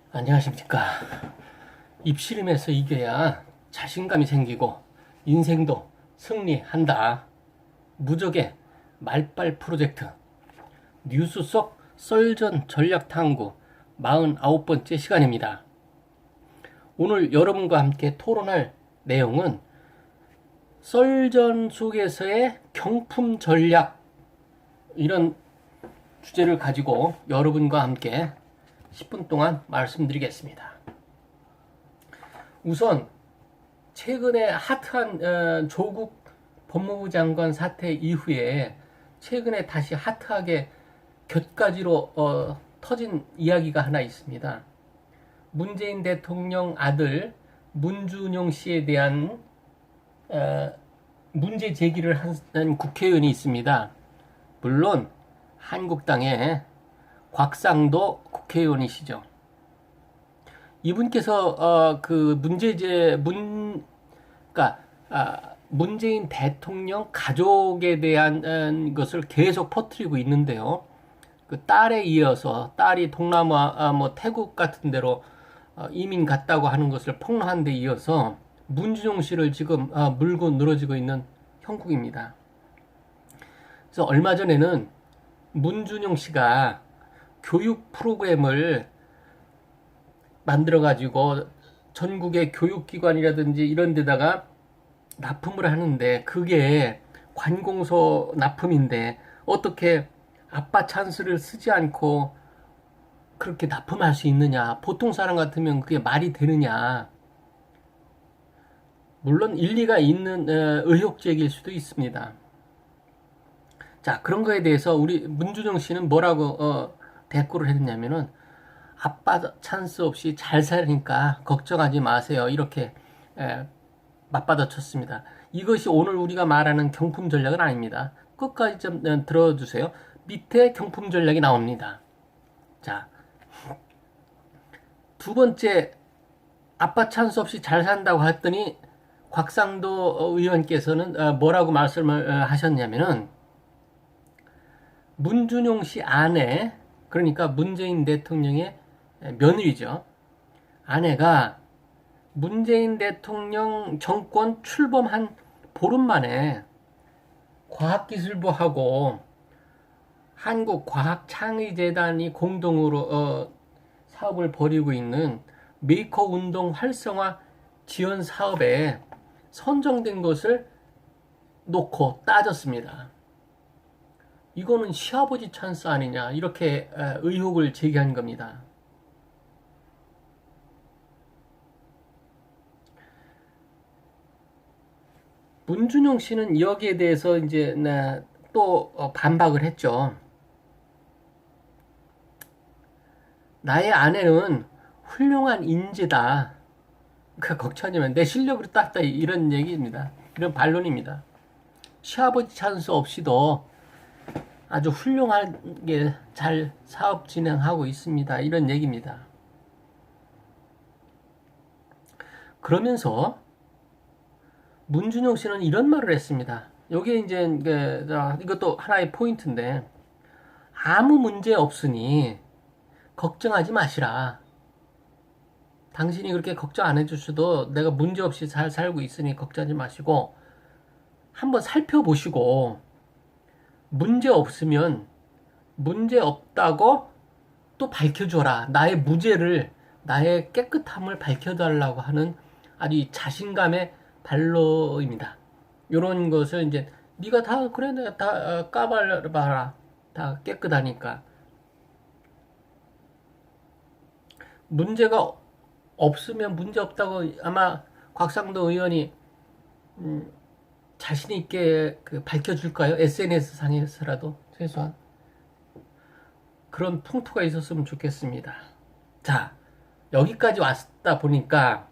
안녕하십니까. 입씨름에서 이겨야 자신감이 생기고 인생도 승리한다. 무적의 말빨 프로젝트 뉴스 속 썰전 전략 탐구 49번째 시간입니다. 오늘 여러분과 함께 토론할 내용은 썰전 속에서의 경품 전략, 이런 주제를 가지고 여러분과 함께 10분 동안 말씀드리겠습니다. 우선 최근에 핫한 조국 법무부 장관 사태 이후에 최근에 다시 핫하게 곁가지로 터진 이야기가 하나 있습니다. 문재인 대통령 아들 문준용 씨에 대한 문제 제기를 한 국회의원이 있습니다. 물론 한국당의 곽상도 국회의원이시죠. 이분께서 문재인 대통령 가족에 대한 것을 계속 퍼뜨리고 있는데요. 그 딸에 이어서 딸이 동남아 태국 같은 데로 이민 갔다고 하는 것을 폭로한 데 이어서 문준용 씨를 지금 물고 늘어지고 있는 형국입니다. 그래서 얼마 전에는 문준용 씨가 교육 프로그램을 만들어가지고 전국의 교육기관이라든지 이런 데다가 납품을 하는데, 그게 관공서 납품인데 어떻게 아빠 찬스를 쓰지 않고 그렇게 납품할 수 있느냐. 보통 사람 같으면 그게 말이 되느냐. 물론 일리가 있는 의혹 제기일 수도 있습니다. 자, 그런 거에 대해서 우리 문준용 씨는 뭐라고 대꾸를 했냐면은, 아빠 찬스 없이 잘 살니까 걱정하지 마세요. 이렇게 맞받아쳤습니다. 이것이 오늘 우리가 말하는 경품 전략은 아닙니다. 끝까지 좀 들어주세요. 밑에 경품 전략이 나옵니다. 자, 두 번째, 아빠 찬스 없이 잘 산다고 했더니 곽상도 의원께서는 뭐라고 말씀을 하셨냐면은, 문준용 씨 아내, 그러니까 문재인 대통령의 며느리죠. 아내가 문재인 대통령 정권 출범한 보름 만에 과학기술부하고 한국과학창의재단이 공동으로 사업을 벌이고 있는 메이커 운동 활성화 지원 사업에 선정된 것을 놓고 따졌습니다. 이거는 시아버지 찬스 아니냐, 이렇게 의혹을 제기한 겁니다. 문준용 씨는 여기에 대해서 이제 또 반박을 했죠. 나의 아내는 훌륭한 인재다. 그러니까 걱정하지 마. 내 실력으로 땄다. 이런 얘기입니다. 이런 반론입니다. 시아버지 찬스 없이도 아주 훌륭하게 잘 사업 진행하고 있습니다. 이런 얘기입니다. 그러면서 문준용 씨는 이런 말을 했습니다. 여기에 이제 이것도 하나의 포인트인데, 아무 문제 없으니 걱정하지 마시라. 당신이 그렇게 걱정 안 해주셔도 내가 문제 없이 잘 살고 있으니 걱정하지 마시고 한번 살펴보시고, 문제 없으면 문제 없다고 또 밝혀줘라. 나의 무죄를, 나의 깨끗함을 밝혀달라고 하는 아주 자신감의 발로입니다. 이런 것을 이제 네가 다 그래, 내가 다 까발봐라, 다 깨끗하니까. 문제가 없으면 문제 없다고 아마 곽상도 의원이 자신 있게 밝혀줄까요? SNS 상에서라도 최소한 그런 풍토가 있었으면 좋겠습니다. 자, 여기까지 왔다 보니까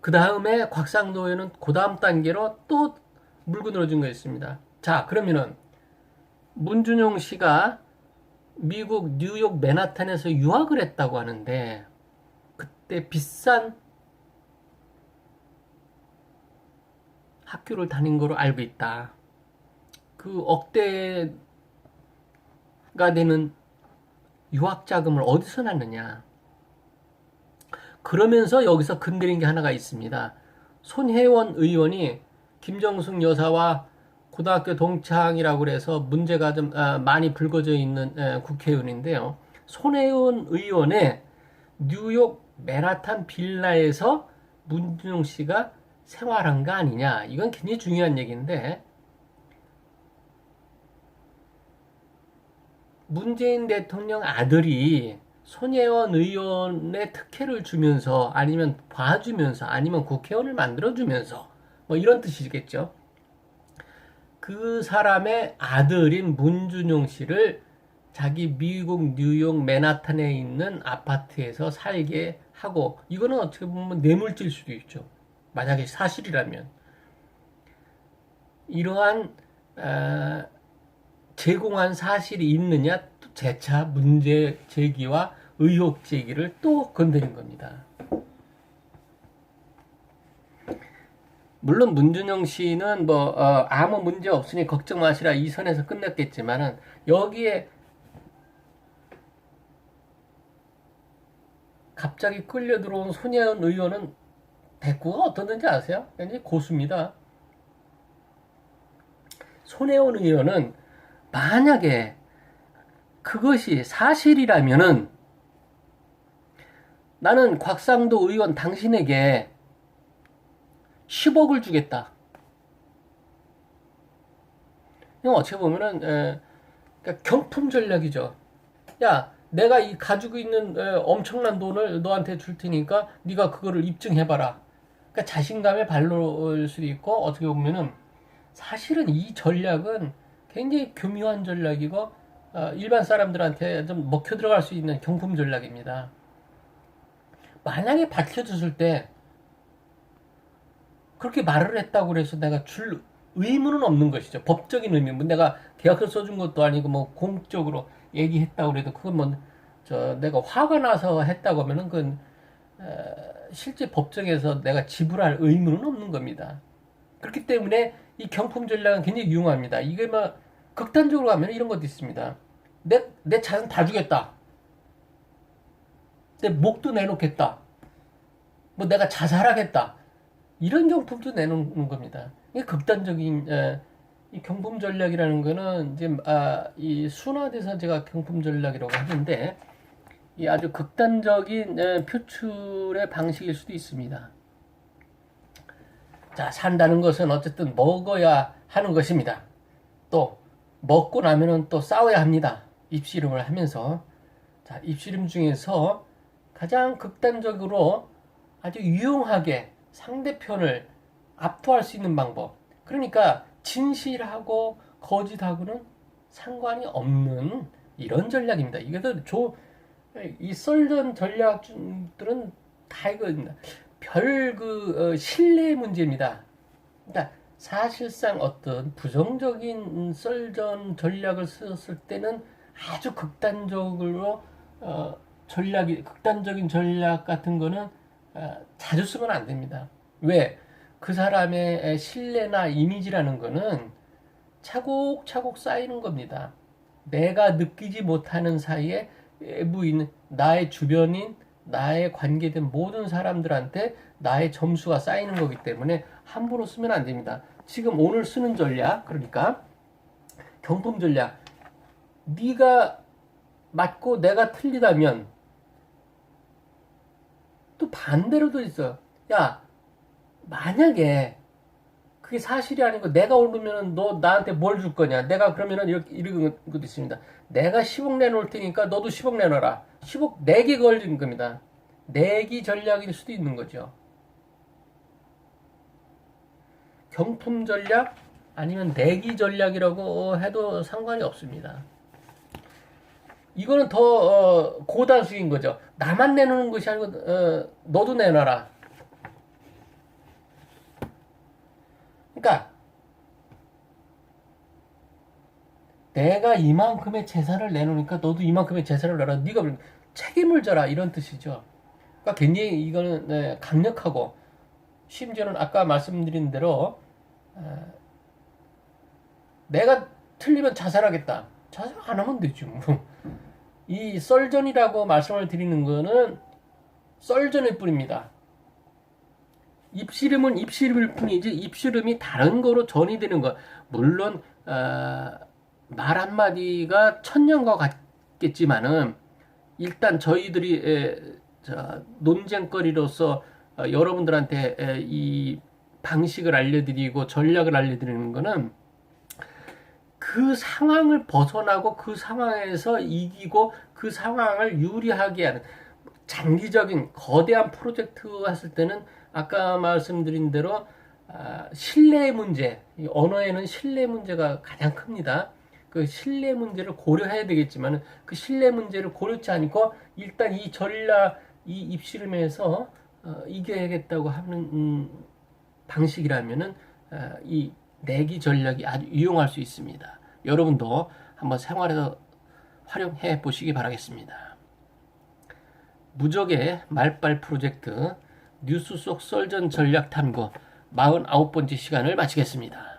그 다음에 곽상도 의원은 그 다음 단계로 또 물고 늘어진 거였습니다. 자, 그러면은 문준용 씨가 미국 뉴욕 맨하탄에서 유학을 했다고 하는데, 그때 비싼 학교를 다닌 거로 알고 있다. 그 억대가 되는 유학자금을 어디서 났느냐. 그러면서 여기서 건드린 게 하나가 있습니다. 손혜원 의원이 김정숙 여사와 고등학교 동창이라고 그래서 문제가 좀 많이 불거져 있는 국회의원인데요. 손혜원 의원의 뉴욕 맨하탄 빌라에서 문준용 씨가 생활한 거 아니냐. 이건 굉장히 중요한 얘기인데, 문재인 대통령 아들이 손혜원 의원의 특혜를 주면서, 아니면 봐주면서, 아니면 국회의원을 만들어주면서, 뭐 이런 뜻이겠죠. 그 사람의 아들인 문준용 씨를 자기 미국 뉴욕 맨하탄에 있는 아파트에서 살게 하고, 이거는 어떻게 보면 뇌물죄일 수도 있죠. 만약에 사실이라면. 이러한 제공한 사실이 있느냐, 재차 문제 제기와 의혹 제기를 또 건드린 겁니다. 물론 문준용 씨는 아무 문제 없으니 걱정 마시라 이 선에서 끝냈겠지만은, 여기에 갑자기 끌려 들어온 손혜원 의원은 대꾸가 어떻는지 아세요? 굉장히 고수입니다. 손혜원 의원은 만약에 그것이 사실이라면은, 나는 곽상도 의원 당신에게 10억을 주겠다. 이건 어떻게 보면은 그러니까 경품 전략이죠. 야, 내가 이 가지고 있는 엄청난 돈을 너한테 줄 테니까 네가 그거를 입증해봐라. 그러니까 자신감의 발로일 수도 있고, 어떻게 보면은 사실은 이 전략은 굉장히 교묘한 전략이고 일반 사람들한테 좀 먹혀 들어갈 수 있는 경품 전략입니다. 만약에 밝혀졌을 때 그렇게 말을 했다고 그래서 내가 줄 의무는 없는 것이죠. 법적인 의무. 내가 계약서 써준 것도 아니고 뭐 공적으로 얘기했다고 그래도 그건 뭐 내가 화가 나서 했다고 하면은 그건 실제 법정에서 내가 지불할 의무는 없는 겁니다. 그렇기 때문에 이 경품 전략은 굉장히 유용합니다. 이게 뭐 극단적으로 가면 이런 것도 있습니다. 내 자산 다 주겠다. 내 목도 내놓겠다. 뭐 내가 자살하겠다. 이런 경품도 내놓는 겁니다. 이게 극단적인 이 경품 전략이라는 거는 이제 이 순화돼서 제가 경품 전략이라고 하는데, 이 아주 극단적인 표출의 방식일 수도 있습니다. 자, 산다는 것은 어쨌든 먹어야 하는 것입니다. 또 먹고 나면은 또 싸워야 합니다. 입씨름을 하면서. 자, 입씨름 중에서 가장 극단적으로 아주 유용하게 상대편을 압도할 수 있는 방법. 그러니까 진실하고 거짓하고는 상관이 없는 이런 전략입니다. 이 썰전 전략들은 다 이거입니다. 신뢰 문제입니다. 그러니까 사실상 어떤 부정적인 썰전 전략을 썼을 때는 아주 극단적으로 극단적인 전략 같은 거는 자주 쓰면 안 됩니다. 왜? 그 사람의 신뢰나 이미지라는 거는 차곡차곡 쌓이는 겁니다. 내가 느끼지 못하는 사이에 외부인, 나의 주변인, 나의 관계된 모든 사람들한테 나의 점수가 쌓이는 거기 때문에 함부로 쓰면 안 됩니다. 지금 오늘 쓰는 전략, 그러니까 경품 전략, 네가 맞고 내가 틀리다면 또 반대로도 있어요. 야, 만약에 그게 사실이 아니고 내가 오르면 너 나한테 뭘 줄 거냐? 내가 그러면은 이런 것도 있습니다. 내가 10억 내놓을 테니까 너도 10억 내놔라. 10억 내기 걸리는 겁니다. 내기 전략일 수도 있는 거죠. 경품 전략 아니면 내기 전략이라고 해도 상관이 없습니다. 이거는 더 고단수인 거죠. 나만 내놓는 것이 아니고 너도 내놔라. 그러니까 내가 이만큼의 재산을 내놓으니까 너도 이만큼의 재산을 내라. 네가 책임을 져라, 이런 뜻이죠. 그러니까 굉장히 이거는 강력하고, 심지어는 아까 말씀드린 대로 내가 틀리면 자살하겠다. 자살 안 하면 되죠. 이 썰전이라고 말씀을 드리는 거는 썰전일 뿐입니다. 입씨름은 입씨름일 뿐이지 입씨름이 다른 거로 전이 되는 거. 물론 말 한마디가 천년과 같겠지만은 일단 저희들이 논쟁거리로서 여러분들한테 이 방식을 알려드리고 전략을 알려드리는 거는 그 상황을 벗어나고 그 상황에서 이기고 그 상황을 유리하게 하는 장기적인 거대한 프로젝트 했을 때는 아까 말씀드린 대로 신뢰 문제, 언어에는 신뢰 문제가 가장 큽니다. 그 신뢰 문제를 고려해야 되겠지만 그 신뢰 문제를 고려치 않고 일단 이 전략, 이 입씨름에서 이겨야겠다고 하는 방식이라면은 이 내기 전략이 아주 유용할 수 있습니다. 여러분도 한번 생활에서 활용해 보시기 바라겠습니다. 무적의 말빨 프로젝트 뉴스 속 썰전 전략 탐구 49번째 시간을 마치겠습니다.